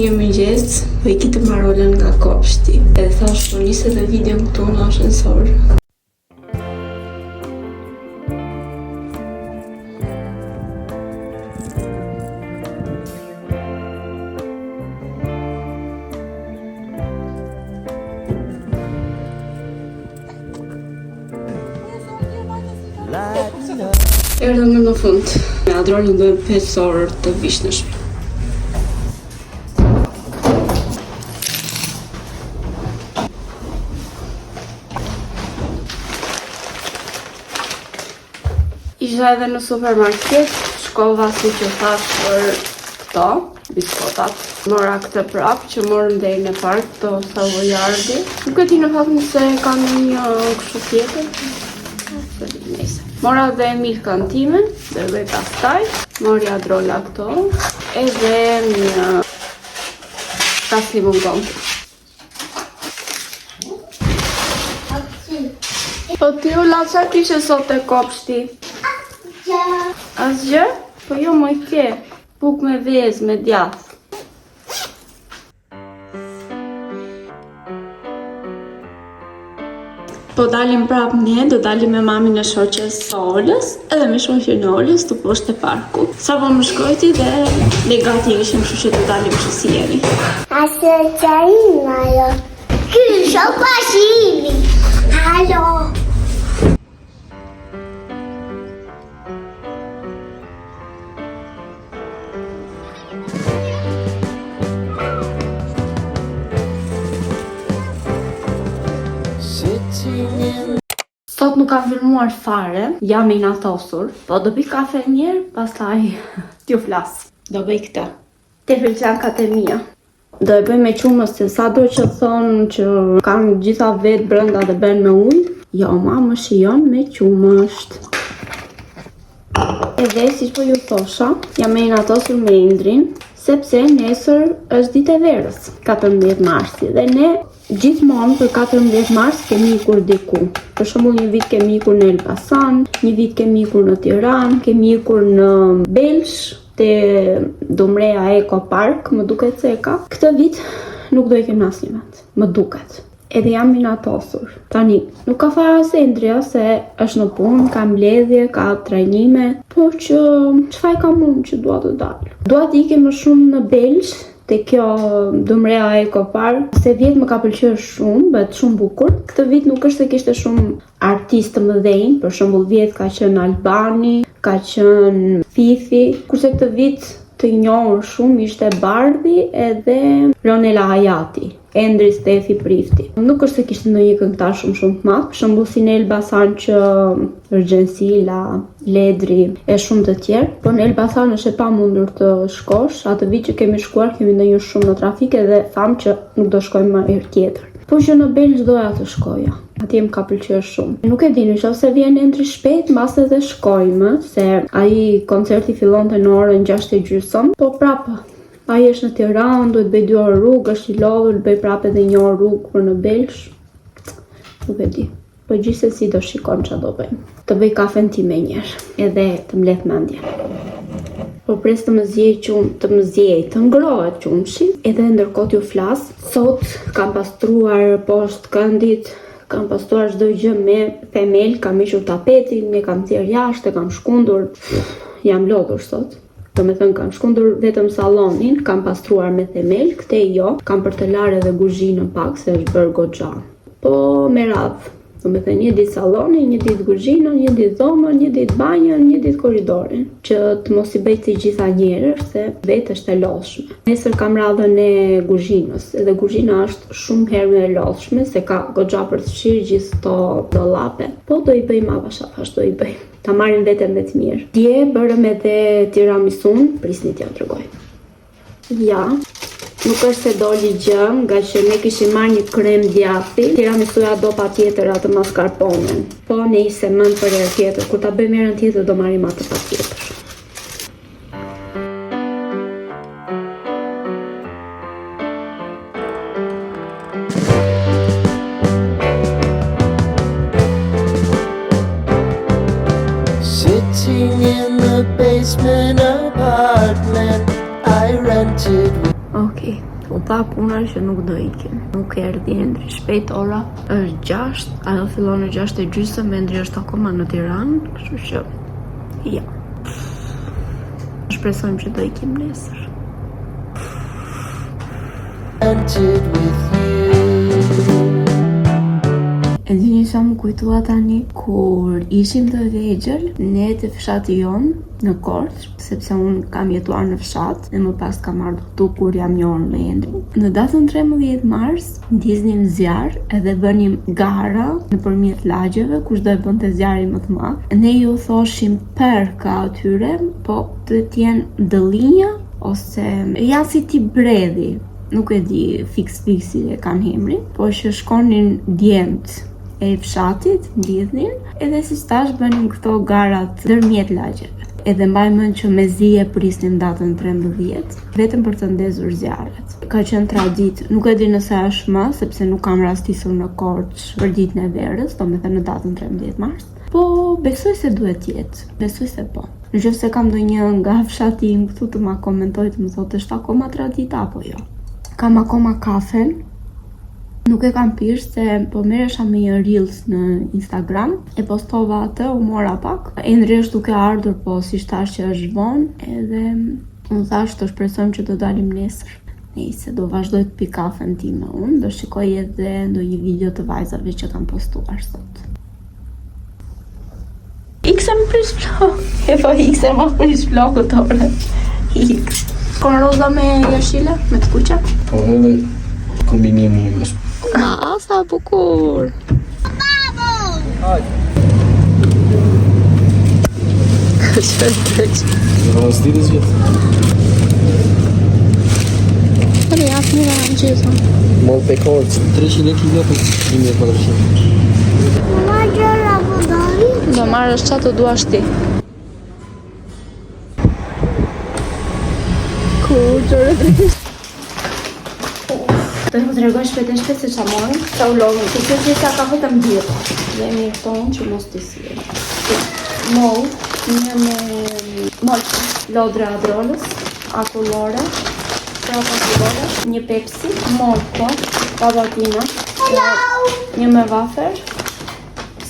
Një mëngjes, po I kitë Marolën nga kopshti. E thash, po nisë edhe video këtu në ashensor. Erdhëm në fund. Me Adronin do 5 orë të vish në shtëpi. Isha edhe në supermarket, shkova si që thash për këto, biskotat. Mora këtë prapë që morën deri në park, këto savoiardi. Nuk e di në fakt nëse kanë një kështu tjetër. Mora dhe milkën time, dhe bëj pastaj. Morja Adrola këto, edhe një tas limon. Po ti u lasha kishe sot e kopshti? Asgjë? Po jo më I ke, buk me vezë, me djath. Po dalim prap ne, do dalim me mamin e shoqes së Olës, edhe me shoqen e Olës të poshtë e parku. Sa po më shkojti dhe ne gati ishim, kështu që do dalim që si jemi. Asë qarina jo. Kysho pashimi. Halo. Sot nuk kam filmuar fare, jam I natosur, po do pi kafe njerë, pastaj t'ju flas. Do bëj këtë. Te filçankat e mia. Do e bëj me qumës, se sa do që thonë që kanë gjitha vetë brenda dhe bën me ujë. Jo, ma më shijon me qumësht. Edhe siç po ju thosha, jam I natosur me Indrin, sepse nesër është ditë e verës, 14 marsi, dhe ne gjithmonë për 14 mars kemi ikur diku. Për shembull, një vit kemi ikur në Elbasan, një vit kemi ikur në Tiranë, kemi ikur në Belsh, te Dumrea Eco Park, më duket se e ka. Këtë vit nuk do ikem në asnjë vend, më duket. Edhe jam I natosur. Tani, nuk ka fara se Indria, se është në punë, ka mbledhje, ka trajnime, po që çfarë kam unë që dua të dal. Dua të ikem më shumë në Belsh, te kjo Dumrea Eco Park, se vjet më ka pëlqyer shumë, bëhet shumë bukur. Këtë vit nuk është se kishte shumë artistë të mëdhenj, për shembull vjet ka qenë Albani, ka qenë Fifi, kurse këtë vit të njohur shumë ishte Bardhi edhe Ronela Hayati, Endri Stefi Prifti. Nuk është se kishte ndonjë këngëtar shumë të madh, për shembull si në Elbasan që Urgjensila, Ledri e shumë të tjerë, po në Elbasan është e pamundur të shkosh. Atë vit që kemi shkuar kemi ndonjë shumë në trafik dhe tham që nuk do shkojmë më herë tjetër. Po që në Belgj doja të shkoja. Atje më ka pëlqyer shumë. Nuk e di nëse vjen Endri shpejt, mbas edhe shkojmë, se ai koncerti fillonte në orën 6:30, po prapë ai është në Tiranë, duhet bëj 2 orë rrugë, është I lodhur, bëj prapë edhe 1 orë rrugë për në Belgj. Nuk e di. Po gjithsesi do shikojmë çfarë do bëjmë. Të bëj kafen time njerë, edhe të mbledh mendjen. Po pres të më zjej, të ngrohet qumshi, edhe ndërkohë t'ju flas. Sot kam pastruar poshtë këndit, kam pastruar çdo gjë me themel, kam hequr tapetin, e kam thyer jashtë, e kam shkundur. Jam lodhur sot. Do me thënë kam shkundur vetëm sallonin, kam pastruar me themel, këte jo, kam për të larë edhe guzhinën pak, se është bërë goxha. Po me radhë. Do me thënë një ditë sallonin, një ditë guzhinën, një ditë dhomën, një ditë banjën, një ditë korridorin, që të mos I bëj të gjitha njerësh, se vetë është e lodhshme. Nesër kam radhën e guzhinës, edhe guzhina është shumë herë më e lodhshme, se ka goxha për të fshirë gjithë këto dollape. Po do I bëjmë avash do I bëjmë. Ta marrin veten dhe të mirë. Dje bërëm edhe tiramisun, prisni t'ja tregoj. Ja. Nuk është se doli gjë, nga që ne kishim marrë një krem djathi, tiramisuja do patjetër atë mascarpone. Po ne se mend për herë tjetër, kur ta bëjmë herën tjetër do marrim atë patjetër. Sitting in the basement apartment I rented. Okay. tha puna që nuk do ikim. Nuk erdhi Endri shpejt, ora është 6, ajo fillon në 6:30, Endri është akoma në Tiranë, kështu që ja. Shpresojmë që do ikim nesër. E dini sa më kujtua tani kur ishim të vegjël, ne të fshati jon në Korçë, sepse unë kam jetuar në fshat dhe më pas kam ardhur këtu kur jam njohur me Endrin. Në datën 13 mars ndiznim zjarr edhe bënim gara nëpërmjet lagjeve, kush do e bënte zjarrin më të madh. Ne ju thoshim perka atyre, po të jenë dëllinja ose janë si ti bredhi. Nuk e di fiksi e kanë emrin, po që shkonin djemt e fshatit, ndjedhnin, edhe si tash bënim këto garat ndërmjet lagjeve. Edhe mbaj mend që mezi e prisnim datën 13, vetëm për të ndezur zjarret. Ka qenë traditë, nuk e di nëse është më, sepse nuk kam rastisur në Korçë për ditën e verës, domethënë në datën 13 mars, po besoj se duhet jetë, besoj se po. Nëse kam ndonjë nga fshati im këtu të ma komentoj të më thotë është akoma tradita apo jo. Kam akoma kafen. Nuk e kam pirë se po merresha me një reels në Instagram, e postova atë, u mora pak. Endri është duke ardhur, po si thash që është vonë, edhe unë thash të shpresojmë që do dalim nesër. Nëse do vazhdoj të pi kafen time unë, do shikoj edhe ndonjë video të vajzave që kam postuar sot. Ikse më prish vlog, e po ikse më prish vlogut ore. X. Kon roza me jashile, me të kuqa? Po edhe kombinimi është. Sa bukur! Që tërqë? Rëvës ditës vjetë? Për jasë mira në gjithë. Mollë pe Korçë, 300 leki vjetë, 1400. Ma gjëra vëdari. Do marrësh qatë të duash ti. Kur gjërë të rrisht. Do të tregoj shpejt se qa morëm, qa u lodhëm, se që gjitha ka vetëm birë. Dhe mirë tonë që mos të sirë. Mollë, një me mollë, lodra adrollës, akullore, trapa akullore, një Pepsi, mollë, babatina, një me wafer,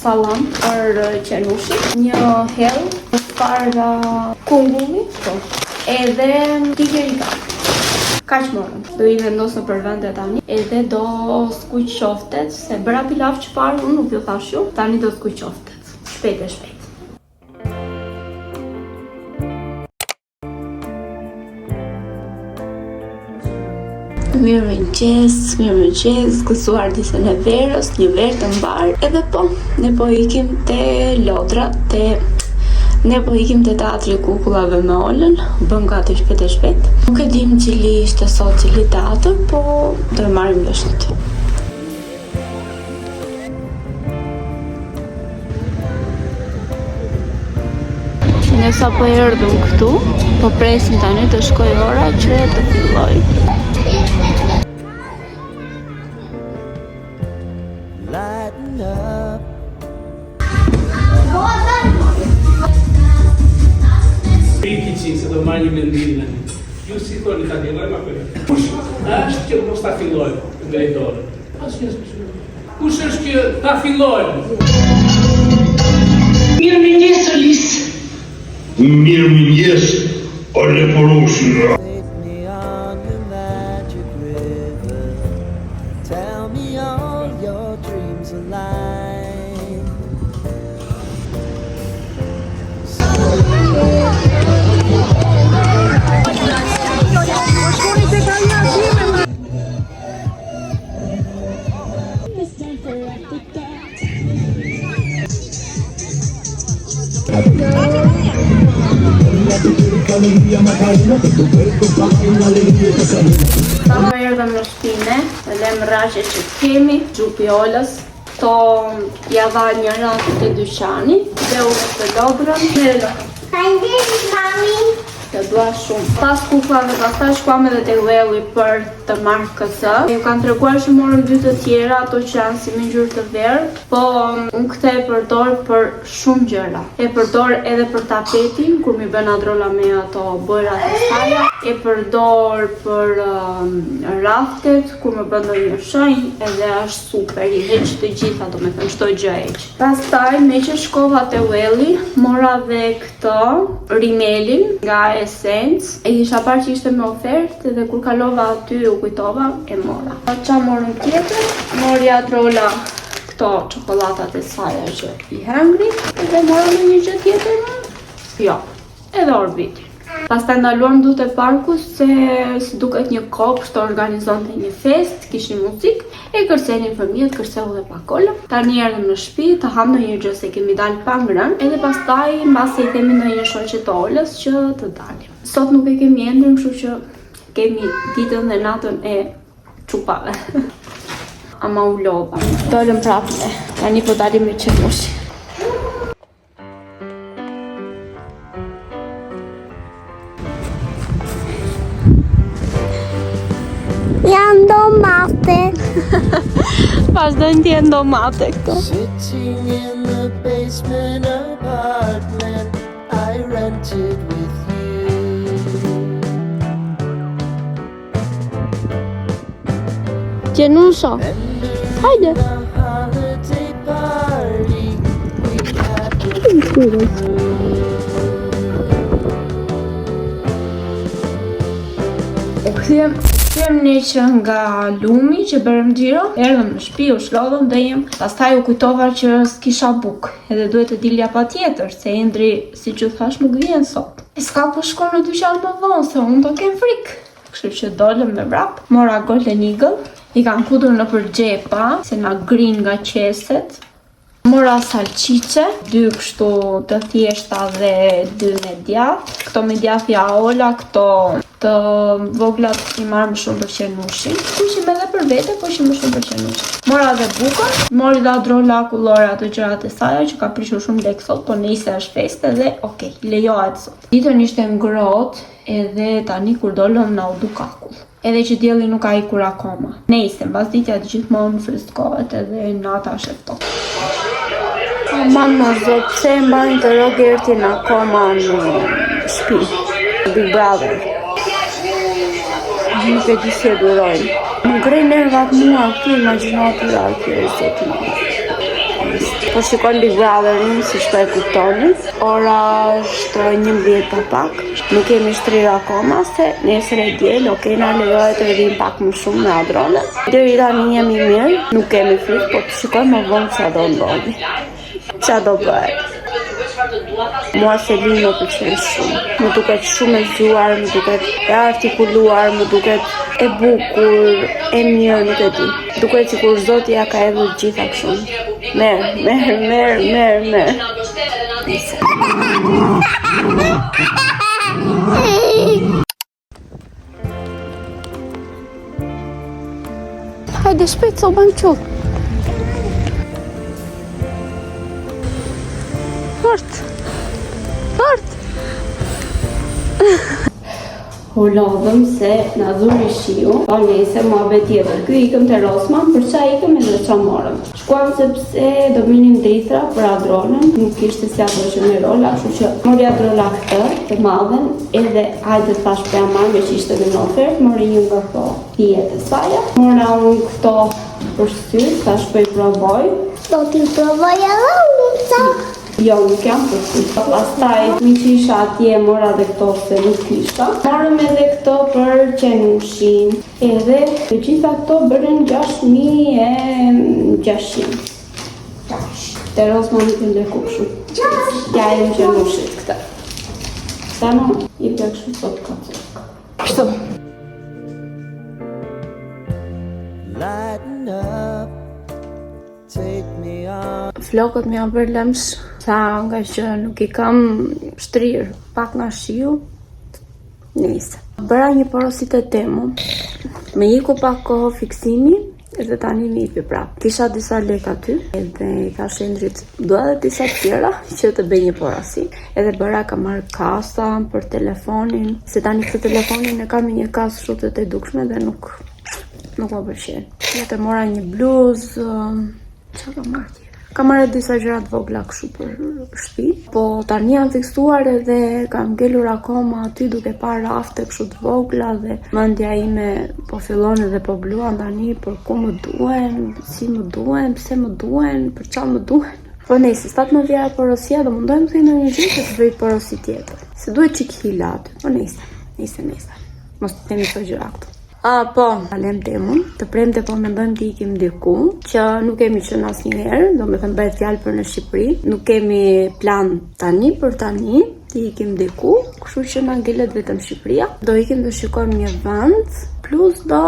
salam për qenushi, një hell, para kungulli, edhe tigerika. Kaq morëm. Do i vendosë për vende tani, edhe do skuq qoftet, se bëra pilaf që parë, unë nuk ju thash ju, tani do skuq qoftet. Shpejt e shpejt. Mirëmëngjes, gëzuar ditën e verës, një verë të mbar, edhe po, ne po ikim te Lodra, ne po ikim te teatri kukullave me Olën, bëm gati shpejt e shpejt. Nuk e dim cili ishte sot, cili teatr, po do e marrim vesh aty. Ne sa po erdhëm këtu, po presim tani të shkoj ora që të filloj. Se do marrë një mendimin. Ju si thoni ta fillojmë apo jo? Kush është që mos ta fillojmë drejtorën? Kush është që ta fillojmë? Mirëmëngjes Solis. Mirëmëngjes Ole Porushna. Sa më erdhëm në shtëpinë, e lem rraqe që kemi, xhupi Olës, to ja dha një ratë të dyqani, dhe u të Lodrën, Faleminderit mami. të dua shumë. Pas kufave, pastaj shkuam edhe te Welli për të marrë KC. Ju kanë treguar që morëm 2 të tjera, ato që janë si me ngjyrë të verdh, po unë këtë e përdor për shumë gjëra. E përdor edhe për tapetin, kur mi bën adrola me ato bojrat e saj. E përdor për raftet, kur më bën ndonjë shenjë, edhe është super, i heq të gjitha, domethënë çdo gjë heq. Pastaj me që shkova te Welli, mora dhe këtë rimelin nga Essence. E kisha parë që ishte me ofertë dhe kur kalova aty u kujtova e mora. Qa morëm tjetër? Morja drola këto çokoladat e saj që i hëngri dhe morëm një gjë tjetër? Jo, edhe orbitin. Pastaj ndaluam dut e parkus se si duket një kopsh të organizonte një fest, kishin muzikë, e kërcenin fëmijët, kërceu dhe pakolla. Tani erdhëm në shtëpi, të ham ndonjë gjë se kemi dalë pa ngrënë, edhe pastaj mbasi i themi ndonjë shoqe të Olës që të dalim. Sot nuk e kemi endrën, kështu që kemi ditën dhe natën e çupave. Ama u lova. Dolëm prapë. Tani po dalim me qenushi. Janë domate. Vazhdojnë t'jenë domate këto. Sitting in the basement apartment I rented with you. Qenusho. Hajde. A holiday party we had Kthem ne që nga lumi që bërëm xhiro, erdhëm në shtëpi, u shlodhëm dëjem, pastaj u kujtova që s'kisha bukë, edhe duhet të dilja patjetër, se Endri, si që thash, nuk vjen sot. E s'ka ku shkon në dyqan më vonë, se unë do kem frikë. Kështu që dolëm me vrap, mora Golden Eagle, i kanë kudur në përgjepa, se na grin nga qeset. Mora salqice, 2 kështu të thjeshta dhe 2 me djath. Këto me djath Ola, këto të voglat i marrë më shumë për qenushin. Kushim edhe për vete, po ishim më shumë për qenushin. Mora dhe bukën, mori dhe adrola kullore ato gjërat e saj, që ka prishur shumë lek sot, po nëse është feste dhe okej, lejohet sot. Ditën ishte ngrohtë, edhe tani kur dolëm na u duk akull. Edhe që dielli nuk ka ikur akoma. Nëse mbasditja gjithmonë freskohet edhe nata është e ftohtë. Aman më zot, pse e mbajnë të Rogertin akoma në shtëpi? Big Brother. Nuk e di si e durojnë. Më ngrej nervat mua këtu, imagjinatë aty zotin. Po shikon Big Brotherin, si shpo e kuptoni. Ora është 11 pa pak. Nuk kemi shtrirë akoma, se nesër e diel, okej, na lejohet të rrim pak më shumë me adrone. Deri tani jemi mirë, nuk kemi frikë, po të shikojmë më vonë çfarë do ndodhi. Çfarë do bëhet? Mua Selin më pëlqen shumë. Më duket shumë e zgjuar, më duket e artikuluar, më duket e bukur, e mirë, nuk e di. Duket sikur Zoti ja ka hedhur gjitha kështu. Merr. Hajde shpejt, so bën çut. Fort. U lodhëm se na dhuri shiu, pa nese muhabet tjetër. Ky ikëm te Rosman, për çfarë ikëm edhe çfarë morëm. Shkuam sepse do minim dritra për adronën, nuk kishte si ato që me rola, kështu që mori adrola këtë, të madhen, edhe hajde thash për amar, me që ishte dhe në ofertë, mori një nga këto pijet e saja. Mora unë këto për syt, thash për i provoj. Do t'i provoj edhe unë ca. Jo, nuk jam për syt. Pastaj, mi që isha atje, mora dhe këto se nuk kisha. Morëm edhe këto për qenushin. Edhe të gjitha këto bërën 6.600. Te Rosman nuk të ndërku këshu. Ja e në qenushit këta. Këta në i për këshu sot këtë. Kështu. lighten up, take me on. Flokët më janë bërë lëmsh, sa nga që nuk i kam shtrirë pak nga shiu, nisë. Bëra një porositet temu, me iku pak kohë fiksimi, edhe tani nipi prap. Kisha disa lek aty, edhe ka Shëndrit do edhe disa tjera që të bëj një porasi. Edhe bëra ka marrë kasa për telefonin, se tani këtë telefonin e kam një kasë shumë të dukshme dhe nuk më pëlqen. Jetë mora një bluzë, çfarë kam marrë tjetër? Kam marrë disa gjëra të vogla kështu për shtëpi, po tani jam fiksuar edhe kam ngelur akoma aty duke parë rafte kështu të vogla dhe mendja ime po fillon edhe po bluan tani për ku më duhen, si më duhen, pse më duhen, për çfarë më duhen. Po nëse stat më vjera porosia do mundojmë të në një gjë të bëj porosi tjetër. Se duhet çik hila aty. Po nëse. Mos të themi këto gjëra këtu. Po, kalem temën, të premte po mendojmë të ikim diku, që nuk kemi qenë asnjëherë, do me thënë bëhet fjalë për në Shqipëri, nuk kemi plan tani për tani, të ikim diku, kështu që na ngelet vetëm Shqipëria. Do ikim të shikojmë një vend, plus do...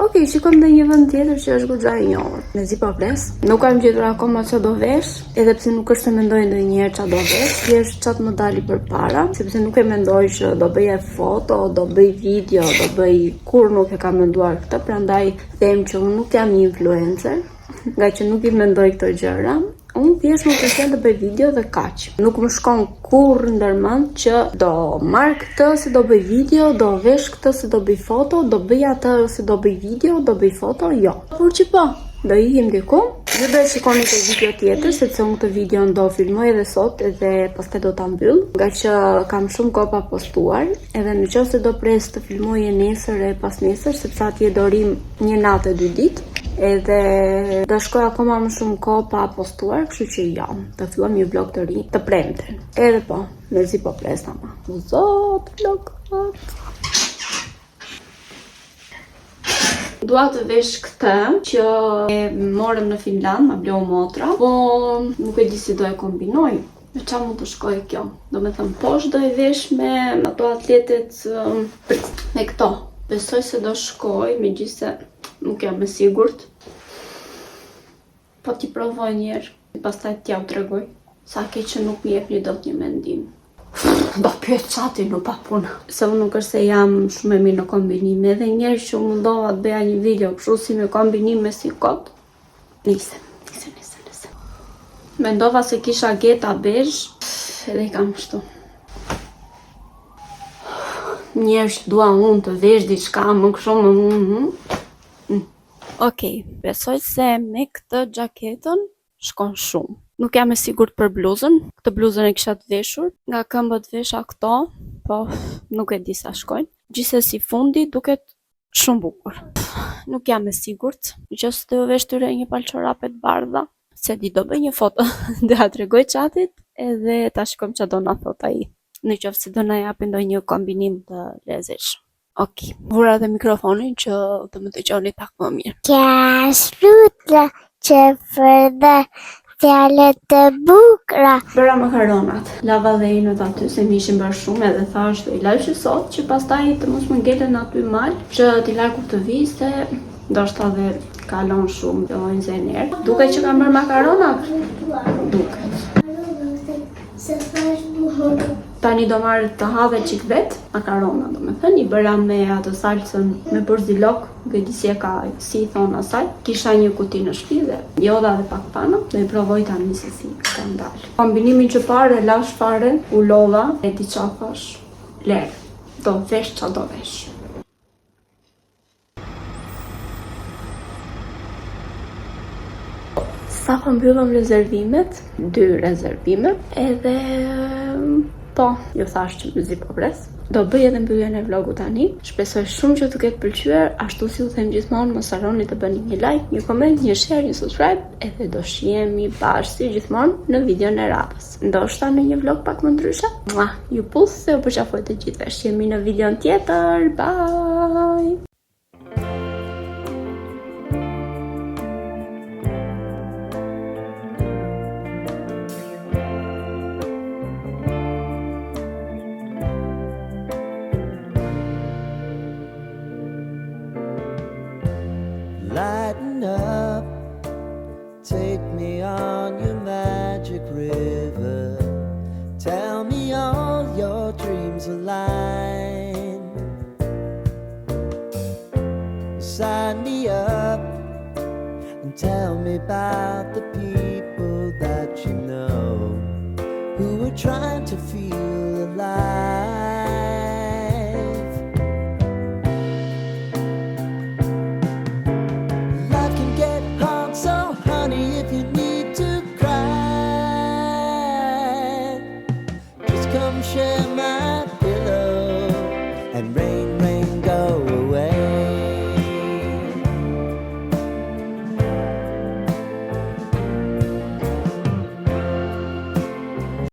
Okej, shikojmë dhe një vend tjetër që është goxha i njohur. Mezi po pres. Nuk kam gjetur akoma çfarë do vesh, edhe pse nuk është se mendoj ndonjëherë çfarë do vesh, thjesht çat më dali përpara, sepse nuk e mendoj që do bëja foto, do bëj video, do bëj kur nuk e kam menduar këtë, prandaj them që unë nuk jam një influencer, nga që nuk I mendoj këto gjëra. Unë thjesht më pëlqen të bëj video dhe kaq. Nuk më shkon kurrë ndërmend që do marr këtë se do bëj video, do vesh këtë se do bëj foto, do bëj atë se do bëj video, do bëj foto, jo. Por që po, do ikim diku. Ju do e shikoni këtë video tjetër, sepse unë këtë video do filmoj edhe sot edhe pastaj do ta mbyll, nga që kam shumë kohë pa postuar, edhe nëse do pres të filmoj nesër e pas nesër, sepse atje do rim një natë e 2 ditë. Edhe do shkoj akoma më shumë kohë pa postuar, kështu që jo, të fillojmë një vlog të ri, të premten. Edhe po, mezi po pres ama. Zot, vlogat. Dua të vesh këtë që e morëm në Finland, ma bleu motra, po nuk e di si do e kombinoj. Me qa mund të shkoj kjo? Do me thëmë poshtë do e vesh me ato atletet me këto. Besoj se do shkoj, megjithse nuk jam e sigurt. Po ti provoj njerë, pastaj t'ja u tregoj. Sa ke që nuk mi jep një dot një mendim. Do pyet çati në pa punë. Se unë nuk është se jam shumë e mirë në kombinime, edhe njerë që mundova të bëja një video kështu si me kombinime si kot. Nise. Mendova se kisha geta bezh, edhe I kam kështu. Njerë që dua unë të vesh diçka më kështu më... Okej, besoj se me këtë xhaketën shkon shumë. Nuk jam e sigurt për bluzën. Këtë bluzën e kisha të veshur, nga këmbët vesha këto, po nuk e di sa shkojnë. Gjithsesi fundi duket shumë bukur. Nuk jam e sigurt, nëse do vesh tyre një palçorape të bardha, se di do bëj një foto, do ja tregoj çatit edhe ta shikojmë çfarë do na thot ai. Nëse do na japë ndonjë kombinim të lezetshëm. Okej, vura dhe mikrofonin që të më dëgjoni pak më mirë. Kja shprutra që për dhe fjallet të bukra. Bëra makaronat, lava dhe inët aty se mi ishin bërë shumë edhe thash do I lajsh sot që pastaj të mos më ngelen aty mal që t'i largu të vi se ndoshta dhe kalon shumë të ojnë zener. Duke që kam bërë makaronat? Duket. Tani do marrë të ha dhe qik vet, makarona do me thënë, I bëra me atë salsën me përzilok, nuk di si e ka, si I thonë asaj. Kisha një kuti në shtëpi dhe joda dhe pak pana, do I provoj tani se si ka ndalë. Kombinimin që parë, lash fare, u lodha, e ti qa thash, lerë, do vesh qa do vesh. Sa po mbyllëm rezervimet, 2 rezervime, edhe po, ju thash që më zi po pres. Do bëj edhe mbylljen e vlogut tani. Shpresoj shumë që të ketë pëlqyer, ashtu si u them gjithmonë, mos harroni të bëni një like, një comment, një share, një subscribe, edhe do shihemi bashkë si gjithmonë në videon e radhës. Ndoshta në një vlog pak më ndryshe. Ju puth se u përqafoj të gjithëve. Shihemi në videon tjetër. Bye. Lighten up, take me on your magic river. Tell me all your dreams align. me about the people that you know who are trying to feel alive. Life can get hard, so honey, if you need to cry, just come share my pillow and rain, rain, go